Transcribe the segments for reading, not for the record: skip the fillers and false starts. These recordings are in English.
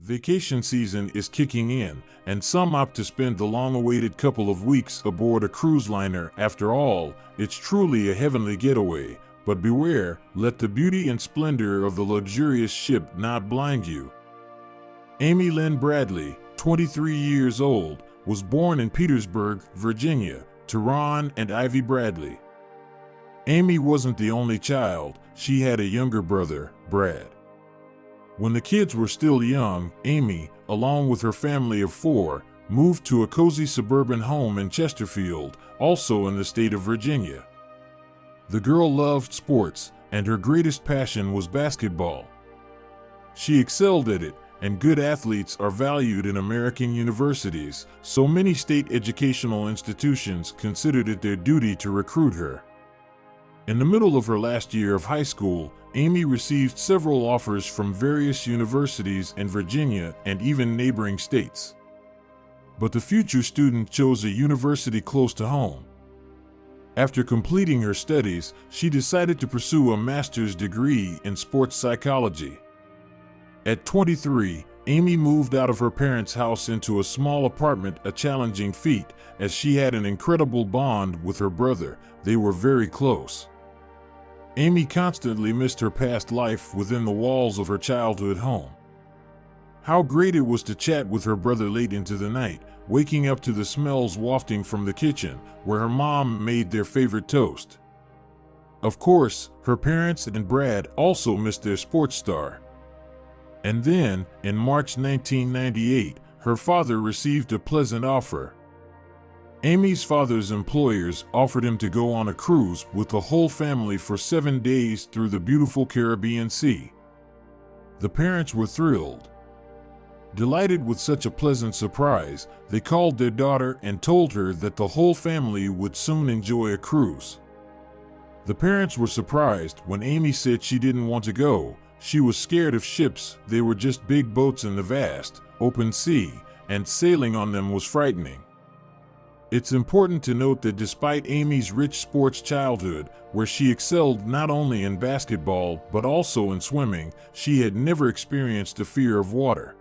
vacation season is kicking in, and some opt to spend the long-awaited couple of weeks aboard a cruise liner. After all, it's truly a heavenly getaway. But beware, let the beauty and splendor of the luxurious ship not blind you. Amy Lynn Bradley, 23 years old, was born in Petersburg, Virginia, to Ron and Ivy Bradley. Amy wasn't the only child. She had a younger brother, Brad. When the kids were still young, Amy, along with her family of 4, moved to a cozy suburban home in Chesterfield, also in the state of Virginia. The girl loved sports, and her greatest passion was basketball. She excelled at it, and good athletes are valued in American universities, so many state educational institutions considered it their duty to recruit her. In the middle of her last year of high school, Amy received several offers from various universities in Virginia and even neighboring states. But the future student chose a university close to home. After completing her studies, she decided to pursue a master's degree in sports psychology. At 23, Amy moved out of her parents' house into a small apartment, a challenging feat, as she had an incredible bond with her brother. They were very close. Amy constantly missed her past life within the walls of her childhood home. How great it was to chat with her brother late into the night, waking up to the smells wafting from the kitchen, where her mom made their favorite toast. Of course, her parents and Brad also missed their sports star. And then, in March 1998, her father received a pleasant offer. Amy's father's employers offered him to go on a cruise with the whole family for 7 days through the beautiful Caribbean Sea. The parents were thrilled. Delighted with such a pleasant surprise, they called their daughter and told her that the whole family would soon enjoy a cruise. The parents were surprised when Amy said she didn't want to go. She was scared of ships. They were just big boats in the vast, open sea, and sailing on them was frightening. It's important to note that despite Amy's rich sports childhood, where she excelled not only in basketball but also in swimming, she had never experienced a fear of water.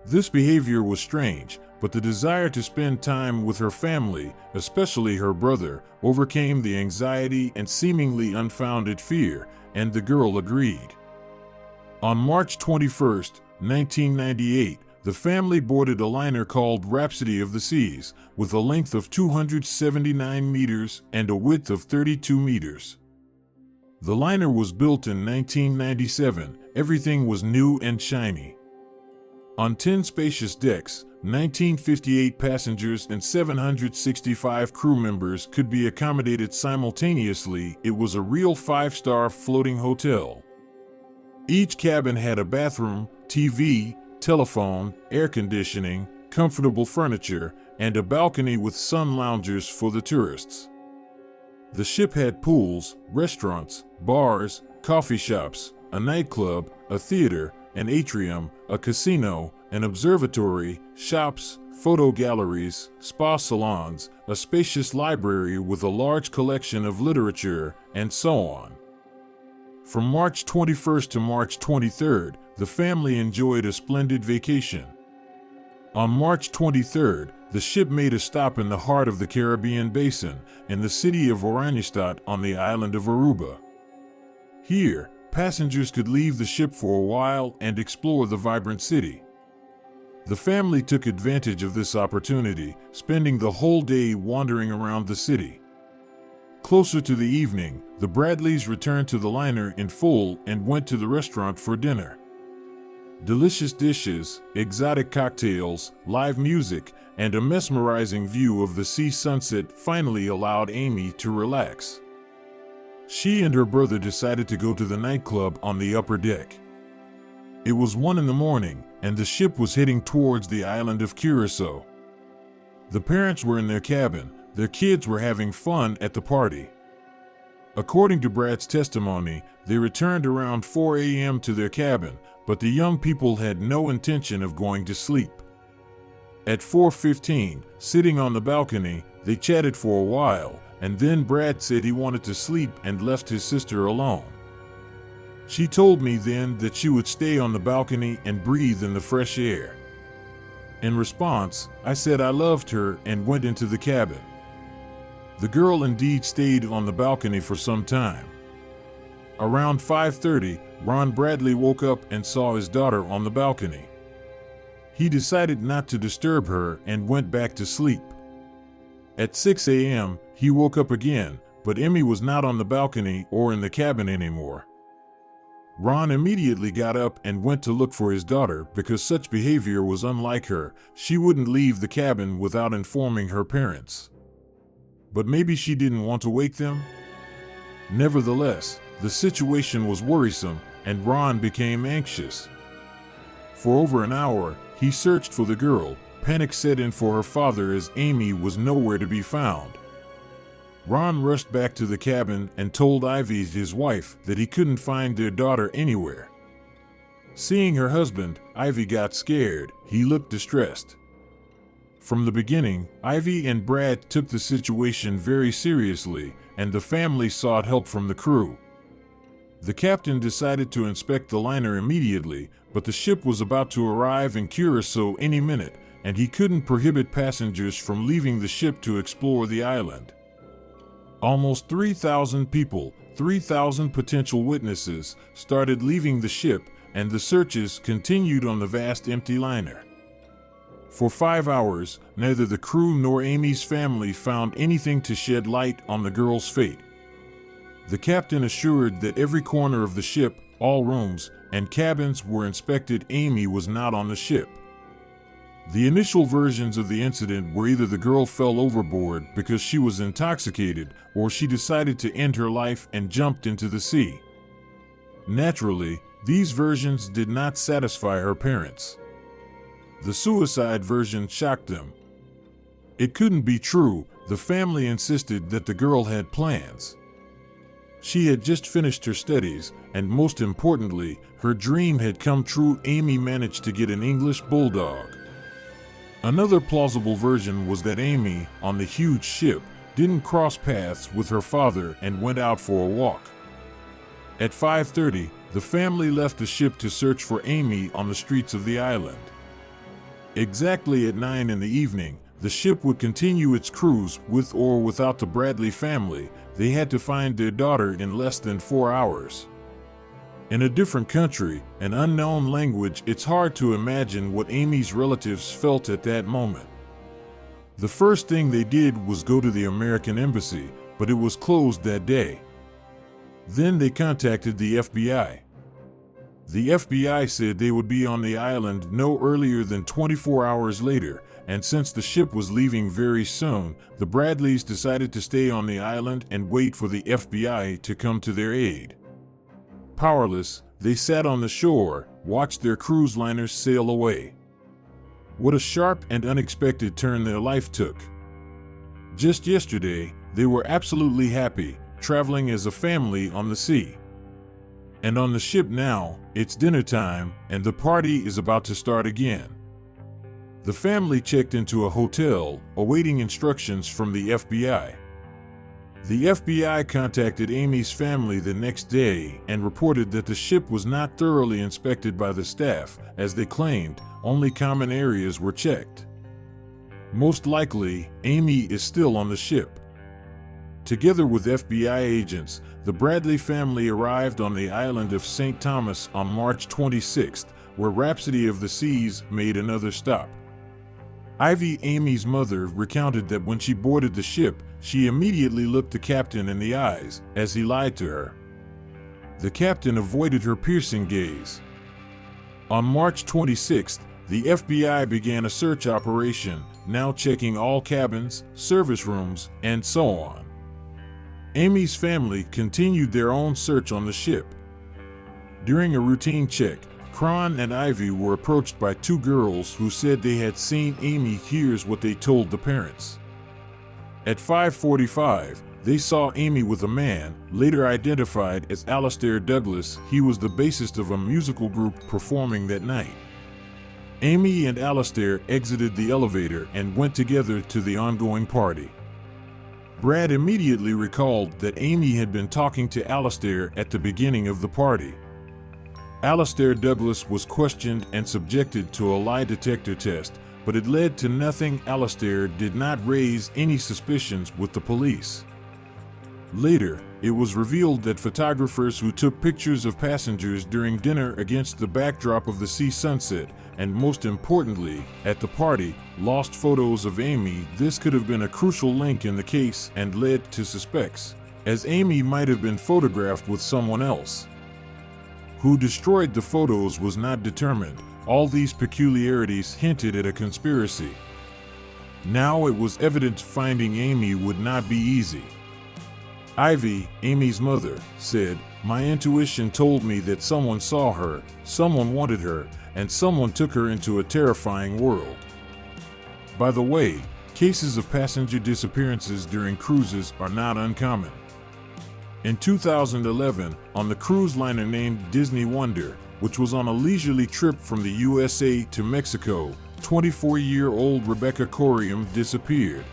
This behavior was strange, but the desire to spend time with her family, especially her brother, overcame the anxiety and seemingly unfounded fear, and the girl agreed. On March 21, 1998, the family boarded a liner called Rhapsody of the Seas, with a length of 279 meters and a width of 32 meters. The liner was built in 1997. Everything was new and shiny. On 10 spacious decks, 1958 passengers and 765 crew members could be accommodated simultaneously. It was a real 5-star floating hotel. Each cabin had a bathroom, TV, telephone, air conditioning, comfortable furniture, and a balcony with sun loungers for the tourists. The ship had pools, restaurants, bars, coffee shops, a nightclub, a theater, an atrium, a casino, an observatory, shops, photo galleries, spa salons, a spacious library with a large collection of literature, and so on. From March 21st to March 23rd, the family enjoyed a splendid vacation. On March 23rd, the ship made a stop in the heart of the Caribbean basin, in the city of Oranjestad on the island of Aruba. Here, passengers could leave the ship for a while and explore the vibrant city. The family took advantage of this opportunity, spending the whole day wandering around the city. Closer to the evening, the Bradleys returned to the liner in full and went to the restaurant for dinner. Delicious dishes, exotic cocktails, live music, and a mesmerizing view of the sea sunset finally allowed Amy to relax. She and her brother decided to go to the nightclub on the upper deck. It was 1 a.m, and the ship was heading towards the island of Curacao. The parents were in their cabin. Their kids were having fun at the party. According to Brad's testimony, they returned around 4 a.m. to their cabin, but the young people had no intention of going to sleep. At 4:15, sitting on the balcony, they chatted for a while, and then Brad said he wanted to sleep and left his sister alone. She told me then that she would stay on the balcony and breathe in the fresh air. In response, I said I loved her and went into the cabin. The girl indeed stayed on the balcony for some time. Around 5:30, Ron Bradley woke up and saw his daughter on the balcony. He decided not to disturb her and went back to sleep. At 6 a.m., he woke up again, but Emmy was not on the balcony or in the cabin anymore. Ron immediately got up and went to look for his daughter because such behavior was unlike her. She wouldn't leave the cabin without informing her parents. But maybe she didn't want to wake them? Nevertheless, the situation was worrisome and Ron became anxious. For over an hour, he searched for the girl. Panic set in for her father as Amy was nowhere to be found. Ron rushed back to the cabin and told Ivy, his wife, that he couldn't find their daughter anywhere. Seeing her husband, Ivy got scared. He looked distressed. From the beginning, Ivy and Brad took the situation very seriously, and the family sought help from the crew. The captain decided to inspect the liner immediately, but the ship was about to arrive in Curacao any minute, and he couldn't prohibit passengers from leaving the ship to explore the island. Almost 3,000 people, 3,000 potential witnesses, started leaving the ship, and the searches continued on the vast empty liner. For 5 hours, neither the crew nor Amy's family found anything to shed light on the girl's fate. The captain assured that every corner of the ship, all rooms, and cabins were inspected. Amy was not on the ship. The initial versions of the incident were either the girl fell overboard because she was intoxicated, or she decided to end her life and jumped into the sea. Naturally, these versions did not satisfy her parents. The suicide version shocked them. It couldn't be true. The family insisted that the girl had plans. She had just finished her studies, and most importantly, her dream had come true. Amy managed to get an English bulldog. Another plausible version was that Amy, on the huge ship, didn't cross paths with her father and went out for a walk. At 5:30, the family left the ship to search for Amy on the streets of the island. Exactly at 9 in the evening, the ship would continue its cruise with or without the Bradley family. They had to find their daughter in less than 4 hours. In a different country, an unknown language, it's hard to imagine what Amy's relatives felt at that moment. The first thing they did was go to the American embassy, but it was closed that day. Then they contacted the FBI. The FBI said they would be on the island no earlier than 24 hours later, and since the ship was leaving very soon, the Bradleys decided to stay on the island and wait for the FBI to come to their aid. Powerless, they sat on the shore, watched their cruise liners sail away. What a sharp and unexpected turn their life took. Just yesterday, they were absolutely happy, traveling as a family on the sea. And on the ship now, it's dinner time, and the party is about to start again. The family checked into a hotel, awaiting instructions from the FBI. The FBI contacted Amy's family the next day and reported that the ship was not thoroughly inspected by the staff. As they claimed, only common areas were checked. Most likely, Amy is still on the ship. Together with FBI agents, the Bradley family arrived on the island of St. Thomas on March 26th, where Rhapsody of the Seas made another stop. Ivy, Amy's mother, recounted that when she boarded the ship, she immediately looked the captain in the eyes, as he lied to her. The captain avoided her piercing gaze. On March 26th, the FBI began a search operation, now checking all cabins, service rooms, and so on. Amy's family continued their own search on the ship. During a routine check, Cron and Ivy were approached by two girls who said they had seen Amy. Here's what they told the parents. At 5:45, they saw Amy with a man, later identified as Alastair Douglas. He was the bassist of a musical group performing that night. Amy and Alastair exited the elevator and went together to the ongoing party. Brad immediately recalled that Amy had been talking to Alastair at the beginning of the party. Alastair Douglas was questioned and subjected to a lie detector test, but it led to nothing. Alastair did not raise any suspicions with the police. Later, it was revealed that photographers who took pictures of passengers during dinner against the backdrop of the sea sunset, and most importantly, at the party, lost photos of Amy. This could have been a crucial link in the case and led to suspects, as Amy might have been photographed with someone else. Who destroyed the photos was not determined. All these peculiarities hinted at a conspiracy. Now it was evident finding Amy would not be easy. Ivy, Amy's mother, said, "My intuition told me that someone saw her, someone wanted her, and someone took her into a terrifying world." By the way, cases of passenger disappearances during cruises are not uncommon. In 2011, on the cruise liner named Disney Wonder, which was on a leisurely trip from the USA to Mexico, 24-year-old Rebecca Corium disappeared.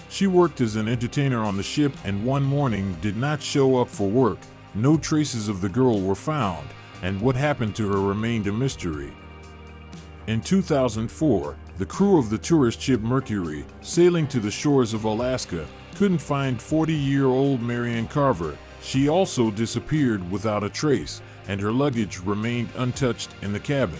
She worked as an entertainer on the ship and one morning did not show up for work. No traces of the girl were found, and what happened to her remained a mystery. In 2004, the crew of the tourist ship Mercury, sailing to the shores of Alaska, couldn't find 40-year-old Marian Carver. She also disappeared without a trace, and her luggage remained untouched in the cabin.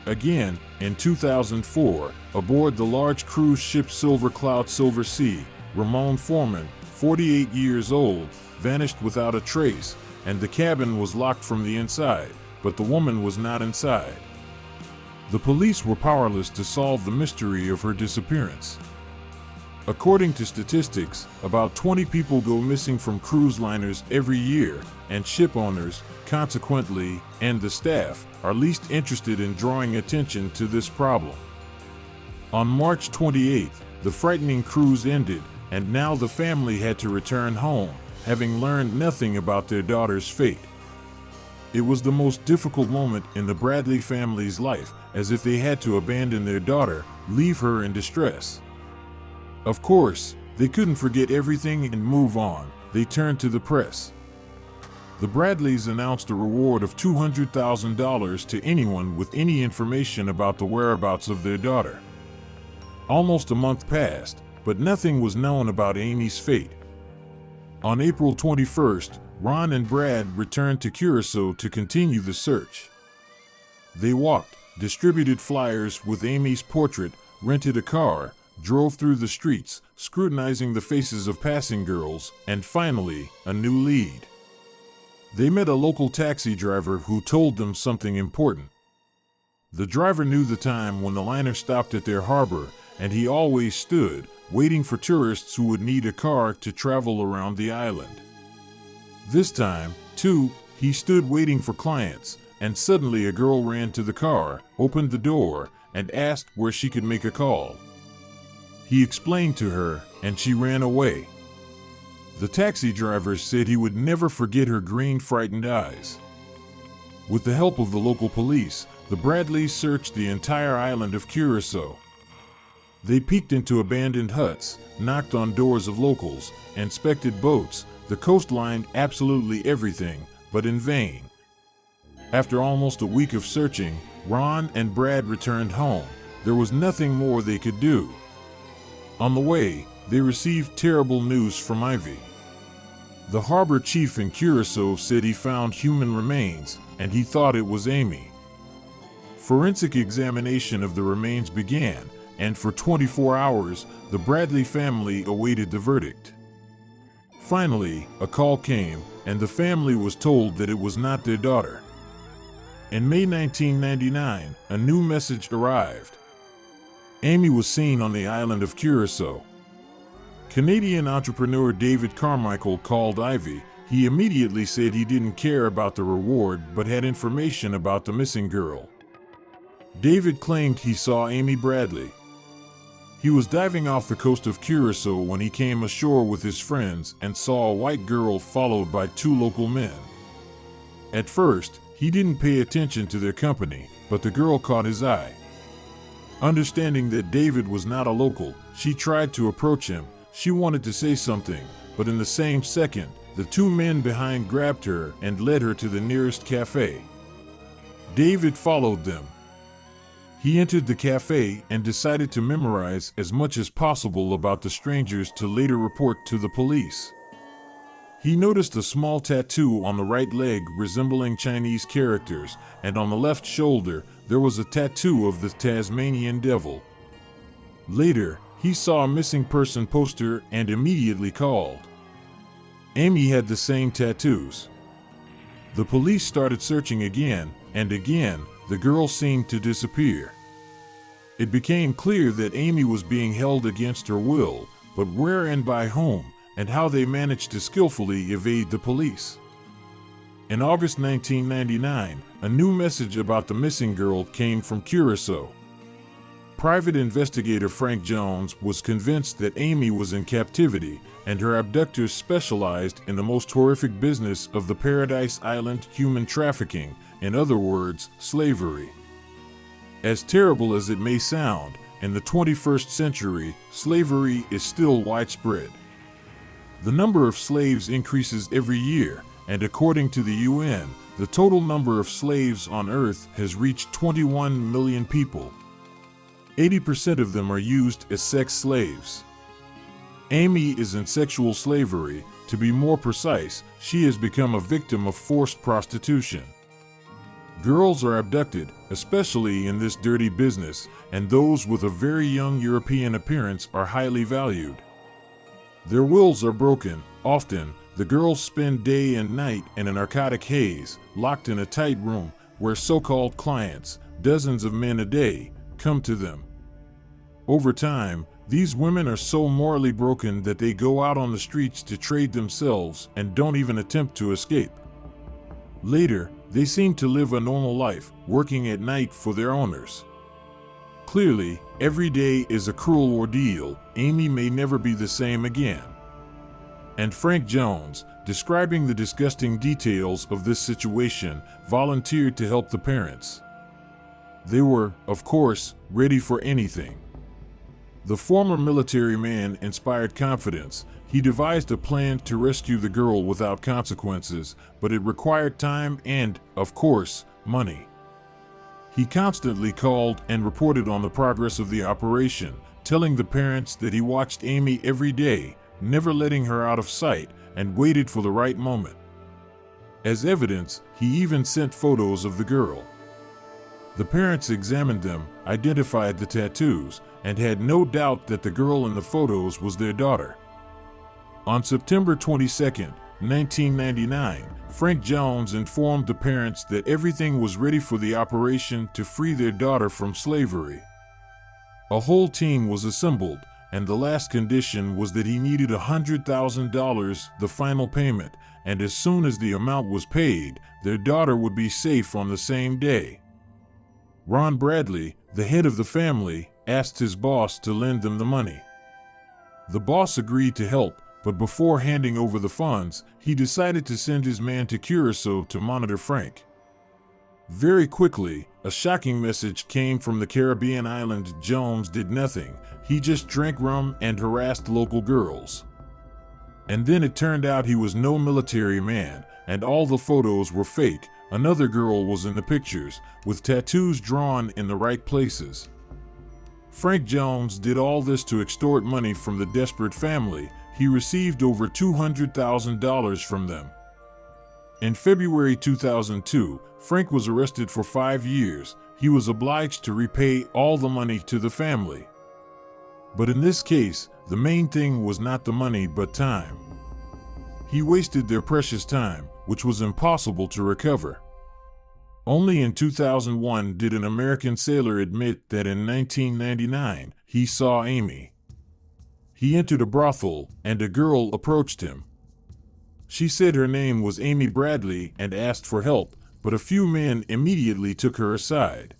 Again, in 2004, aboard the large cruise ship Silver Cloud Silver Sea, Ramon Foreman, 48 years old, vanished without a trace, and the cabin was locked from the inside, but the woman was not inside. The police were powerless to solve the mystery of her disappearance. According to statistics, about 20 people go missing from cruise liners every year, and ship owners, consequently, and the staff, are least interested in drawing attention to this problem. On March 28th, the frightening cruise ended, and now the family had to return home, having learned nothing about their daughter's fate. It was the most difficult moment in the Bradley family's life, as if they had to abandon their daughter, leave her in distress. Of course, they couldn't forget everything and move on. They turned to the press. The Bradleys announced a reward of $200,000 to anyone with any information about the whereabouts of their daughter. Almost a month passed, but nothing was known about Amy's fate. On April 21st, Ron and Brad returned to Curacao to continue the search. They walked, distributed flyers with Amy's portrait, rented a car, drove through the streets, scrutinizing the faces of passing girls, and finally, a new lead. They met a local taxi driver who told them something important. The driver knew the time when the liner stopped at their harbor, and he always stood, waiting for tourists who would need a car to travel around the island. This time, too, he stood waiting for clients, and suddenly a girl ran to the car, opened the door, and asked where she could make a call. He explained to her, and she ran away. The taxi driver said he would never forget her green, frightened eyes. With the help of the local police, the Bradleys searched the entire island of Curacao. They peeked into abandoned huts, knocked on doors of locals, inspected boats, the coastline, absolutely everything, but in vain. After almost a week of searching, Ron and Brad returned home. There was nothing more they could do. On the way, they received terrible news from Ivy. The harbor chief in Curacao said he found human remains, and he thought it was Amy. Forensic examination of the remains began, and for 24 hours, the Bradley family awaited the verdict. Finally, a call came, and the family was told that it was not their daughter. In May 1999, a new message arrived. Amy was seen on the island of Curacao. Canadian entrepreneur David Carmichael called Ivy. He immediately said he didn't care about the reward but had information about the missing girl. David claimed he saw Amy Bradley. He was diving off the coast of Curacao when he came ashore with his friends and saw a white girl followed by two local men. At first, he didn't pay attention to their company, but the girl caught his eye. Understanding that David was not a local, she tried to approach him. She wanted to say something, but in the same second, the two men behind grabbed her and led her to the nearest cafe. David followed them. He entered the cafe and decided to memorize as much as possible about the strangers to later report to the police. He noticed a small tattoo on the right leg resembling Chinese characters, and on the left shoulder there was a tattoo of the Tasmanian devil. Later, he saw a missing person poster and immediately called. Amy had the same tattoos. The police started searching again, and again, the girl seemed to disappear. It became clear that Amy was being held against her will, but where and by whom, and how they managed to skillfully evade the police. In August 1999, a new message about the missing girl came from Curacao. Private investigator Frank Jones was convinced that Amy was in captivity, and her abductors specialized in the most horrific business of the Paradise Island human trafficking, in other words, slavery. As terrible as it may sound, in the 21st century, slavery is still widespread. The number of slaves increases every year, and according to the UN, the total number of slaves on Earth has reached 21 million people. 80% of them are used as sex slaves. Amy is in sexual slavery. To be more precise, she has become a victim of forced prostitution. Girls are abducted, especially in this dirty business, and those with a very young European appearance are highly valued. Their wills are broken. Often, the girls spend day and night in a narcotic haze, locked in a tight room, where so-called clients, dozens of men a day, come to them. Over time, these women are so morally broken that they go out on the streets to trade themselves and don't even attempt to escape. Later, they seem to live a normal life, working at night for their owners. Clearly, every day is a cruel ordeal. Amy may never be the same again. And Frank Jones, describing the disgusting details of this situation, volunteered to help the parents. They were, of course, ready for anything. The former military man inspired confidence. He devised a plan to rescue the girl without consequences, but it required time and, of course, money. He constantly called and reported on the progress of the operation, telling the parents that he watched Amy every day, never letting her out of sight, and waited for the right moment. As evidence, he even sent photos of the girl. The parents examined them, identified the tattoos, and had no doubt that the girl in the photos was their daughter. On September 22, 1999, Frank Jones informed the parents that everything was ready for the operation to free their daughter from slavery. A whole team was assembled, and the last condition was that he needed $100,000, the final payment, and as soon as the amount was paid, their daughter would be safe on the same day. Ron Bradley, the head of the family, asked his boss to lend them the money. The boss agreed to help, but before handing over the funds, he decided to send his man to Curacao to monitor Frank. Very quickly, a shocking message came from the Caribbean island. Jones did nothing. He just drank rum and harassed local girls. And then it turned out he was no military man, and all the photos were fake. Another girl was in the pictures, with tattoos drawn in the right places. Frank Jones did all this to extort money from the desperate family. He received over $200,000 from them. In February 2002, Frank was arrested for 5 years. He was obliged to repay all the money to the family. But in this case, the main thing was not the money but time. He wasted their precious time, which was impossible to recover. Only in 2001 did an American sailor admit that in 1999 he saw Amy. He entered a brothel, and a girl approached him. She said her name was Amy Bradley and asked for help, but a few men immediately took her aside.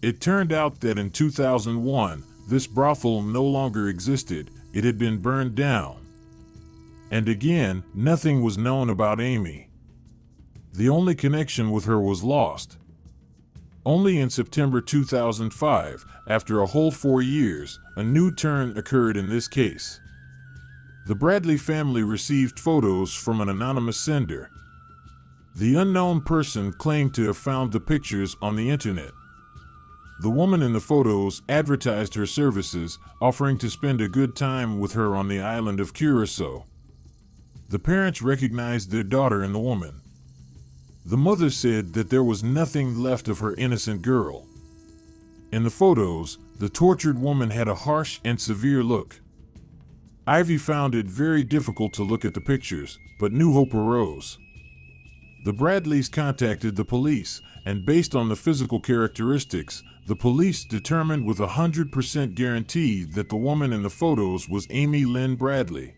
It turned out that in 2001, this brothel no longer existed. It had been burned down. And again, nothing was known about Amy. The only connection with her was lost. Only in September 2005, after a whole 4 years, a new turn occurred in this case. The Bradley family received photos from an anonymous sender. The unknown person claimed to have found the pictures on the internet. The woman in the photos advertised her services, offering to spend a good time with her on the island of Curacao. The parents recognized their daughter in the woman. The mother said that there was nothing left of her innocent girl. In the photos, the tortured woman had a harsh and severe look. Ivy found it very difficult to look at the pictures, but new hope arose. The Bradleys contacted the police, and based on the physical characteristics, the police determined with 100% guarantee that the woman in the photos was Amy Lynn Bradley.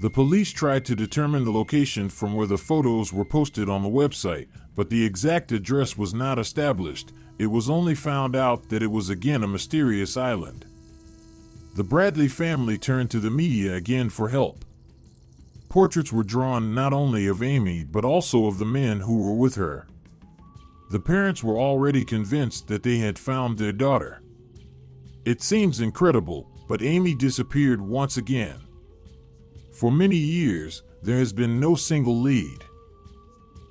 The police tried to determine the location from where the photos were posted on the website, but the exact address was not established. It was only found out that it was again a mysterious island. The Bradley family turned to the media again for help. Portraits were drawn not only of Amy but also of the men who were with her. The parents were already convinced that they had found their daughter. It seems incredible, but Amy disappeared once again. For many years, there has been no single lead.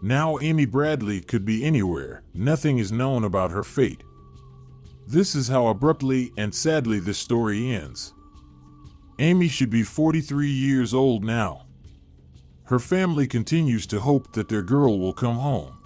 Now Amy Bradley could be anywhere. Nothing is known about her fate. This is how abruptly and sadly this story ends. Amy should be 43 years old now. Her family continues to hope that their girl will come home.